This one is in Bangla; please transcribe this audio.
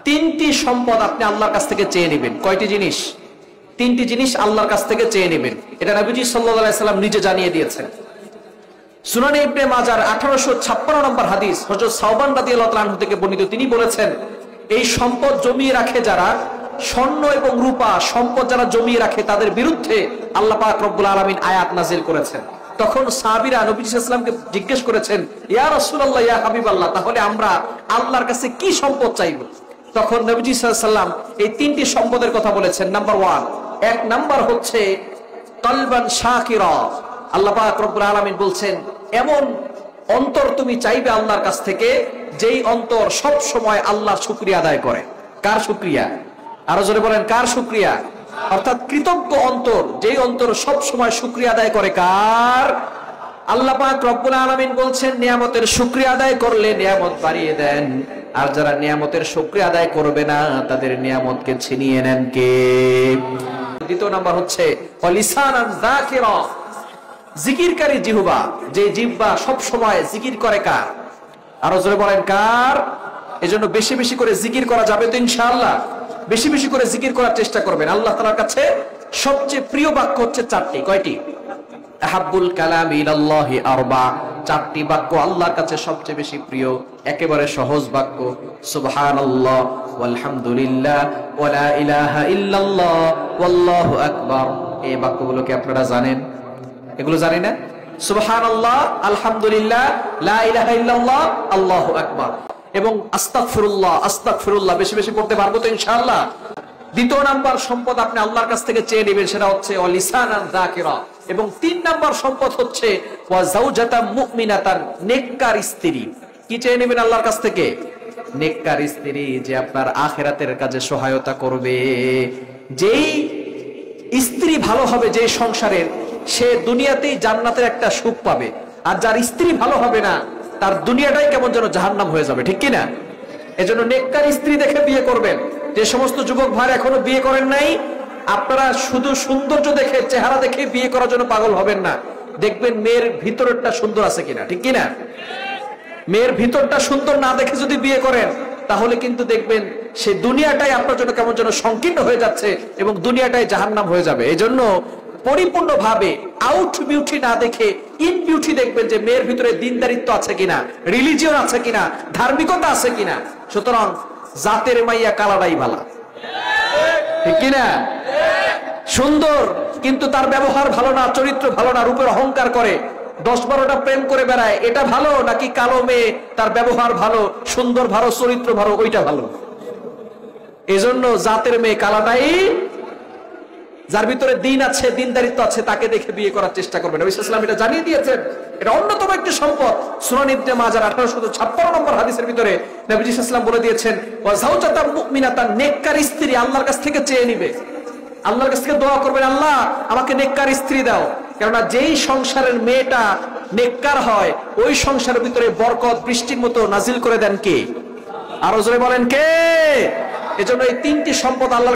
তিনটি সম্পদ আপনি আল্লাহর কাছ থেকে চেয়ে নেবেন। কয়টি জিনিস? তিনটি জিনিস আল্লাহর কাছ থেকে চেয়ে নেবেন। এটা নবীজি সাল্লাল্লাহু আলাইহি সাল্লাম নিজে জানিয়ে দিয়েছেন। সুনানে ইবনে মাজার 1856 নম্বর হাদিস, হযরত সাওবান রাদিয়াল্লাহু তাআলা আনহু থেকে বর্ণিত। তিনি বলেছেন, এই সম্পদ জমিয়ে রাখে যারা, স্বর্ণ এবং রূপা সম্পদ যারা জমিয়ে রাখে, তাদের বিরুদ্ধে আল্লাহ পাক রব্বুল আলামিন আয়াত নাযিল করেছেন। তখন সাহাবীরা নবী সাল্লাল্লাহু আলাইহি ওয়াসাল্লামকে জিজ্ঞেস করেছেন, ইয়া রাসূলুল্লাহ, ইয়া হাবিবাল্লাহ, তাহলে আমরা আল্লাহর কাছে কি সম্পদ চাইব? তখন নবীজি সাল্লাল্লাহু আলাইহি ওয়াসাল্লাম এই তিনটি সম্পদের কথা বলেছেন। নাম্বার 1, এক নাম্বার হচ্ছে কলবান শাকিরা। আল্লাহ পাক রব্বুল আলামিন বলছেন, এমন অন্তর তুমি চাইবে আল্লাহর কাছ থেকে যেই অন্তর সব সময় আল্লাহর শুকরিয়া আদায় করে। কার শুকরিয়া? আরো জোরে বলেন, কার শুকরিয়া? অর্থাৎ কৃতজ্ঞ অন্তর, যেই অন্তর সব সময় শুকরিয়া আদায় করে। কার? আল্লাহ পাক রব্বুল আলামিন বলছেন, নিয়ামতের শুকরিয়া আদায় করলে নিয়ামত বাড়িয়ে দেন, আর যারা নিয়ামতের শুকরিয়া আদায় করবে না তাদের নিয়ামতকে ছিনিয়ে নেন কে? দ্বিতীয় নাম্বার হচ্ছে লিসানান যাকিরা, জিকিরকারী জিহ্বা, যে জিহ্বা সব সময় জিকির করে। কার? আরো জোরে বলেন, কার? এজন্য বেশি বেশি করে জিকির করা যাবে তো ইনশাআল্লাহ। বেশি বেশি করে জিকির করার চেষ্টা করবেন। আল্লাহ তাআলার কাছে সবচেয়ে প্রিয় বাক্য হচ্ছে চারটি। কয়টি? আহাব্বুল কালামি ইলাল্লাহি আরবা, চারটি বাক্য আল্লাহর কাছে সবচেয়ে বেশি প্রিয়। একেবারে সহজ বাক্য, সুবহানাল্লাহ ওয়ালহামদুলিল্লাহ ওয়ালা ইলাহা ইল্লাল্লাহ ওয়াল্লাহু আকবার। এই বাক্যগুলো কি আপনারা জানেন? এগুলো জানি না? সুবহানাল্লাহ, আলহামদুলিল্লাহ, লা ইলাহা ইল্লাল্লাহ, আল্লাহু আকবার এবং আস্তাগফিরুল্লাহ, আস্তাগফিরুল্লাহ বেশি বেশি পড়তে পারবো তো ইনশাআল্লাহ। দ্বিতীয় নাম্বার সম্পদ আপনি আল্লাহর কাছ থেকে চেয়ে নেবেন, সেটা হচ্ছে লিসানান যাকিরা। এবং 3 নাম্বার সম্পদ হচ্ছে ওয়া যাওজাতাম মুমিনাতান, নেককার স্ত্রী। কি চেয়ে নেবেন আল্লাহর কাছ থেকে? নেককার স্ত্রী, যে আপনার আখিরাতের কাজে সহায়তা করবে। যেই স্ত্রী ভালো হবে যে সংসারের, সে দুনিয়াতেই জান্নাতের একটা সুখ পাবে। আর যার স্ত্রী ভালো হবে না, তার দুনিয়াটাই কেমন যেন জাহান্নাম হয়ে যাবে, ঠিক কিনা? এজন্য নেককার স্ত্রী দেখে বিয়ে করবেন। যে সমস্ত যুবক ভাই এখনো বিয়ে করেন নাই, আপনারা শুধু সৌন্দর্য দেখে, চেহারা দেখে বিয়ে করার জন্য পাগল হবেন না। দেখবেন মেয়ের ভিতরটা সুন্দর আছে কিনা, ঠিক কিনা? মেয়ের ভিতরটা সুন্দর না দেখে যদি বিয়ে করেন, তাহলে কিন্তু দেখবেন সে দুনিয়াটাই আপনার জন্য কেমন যেন সংকীর্ণ হয়ে যাচ্ছে এবং দুনিয়াটাই জাহান্নাম হয়ে যাবে। এজন্য পরিপূর্ণভাবে আউট বিউটি না দেখে ইন বিউটি দেখবেন, যে মেয়ের ভিতরে দিনদারিত্ব আছে কিনা, রিলিজিয়ন আছে কিনা, ধার্মিকতা আছে কিনা। সুতরাং জাতের মাইয়া কালারাই বালা, ঠিক কিনা? সুন্দর কিন্তু তার ব্যবহার ভালো না, চরিত্র ভালো না, রূপের অহংকার করে, 10-12টা প্রেম করে বেড়ায়, এটা ভালো নাকি কালো মেয়ে তার ব্যবহার ভালো, সুন্দর ভালো, চরিত্র ভালো, ওইটা ভালো? এজন্য জাতের মেয়ে কালাটাই, যার ভিতরে দিন আছে, দিনদারিত্ব আছে, তাকে দেখে বিয়ে করার চেষ্টা করবেন। নবী সাল্লাল্লাহু আলাইহি ওয়াসাল্লাম এটা জানিয়ে দিয়েছেন। এটা অন্যতম একটি সম্পদ। সুনান ইবনে মাজার 1856 নম্বর হাদিসের ভিতরে নবী সাল্লাল্লাহু আলাইহি ওয়াসাল্লাম বলে দিয়েছেন, ওয়া যাওজাতাম মুমিনাতান, নেককার স্ত্রী আল্লাহর কাছ থেকে চেয়ে নিবে। আল্লাহর কাছ থেকে দোয়া করবেন, আল্লাহ আমাকে নেককার স্ত্রী দাও। কেননা যেই সংসারের মেয়েটা নেককার হয়, ওই সংসারের ভিতরে বরকত বৃষ্টির মতো নাজিল করে দেন কে? আরো জোরে বলেন কে? এজন্য এই 3টি সম্পদ আল্লাহ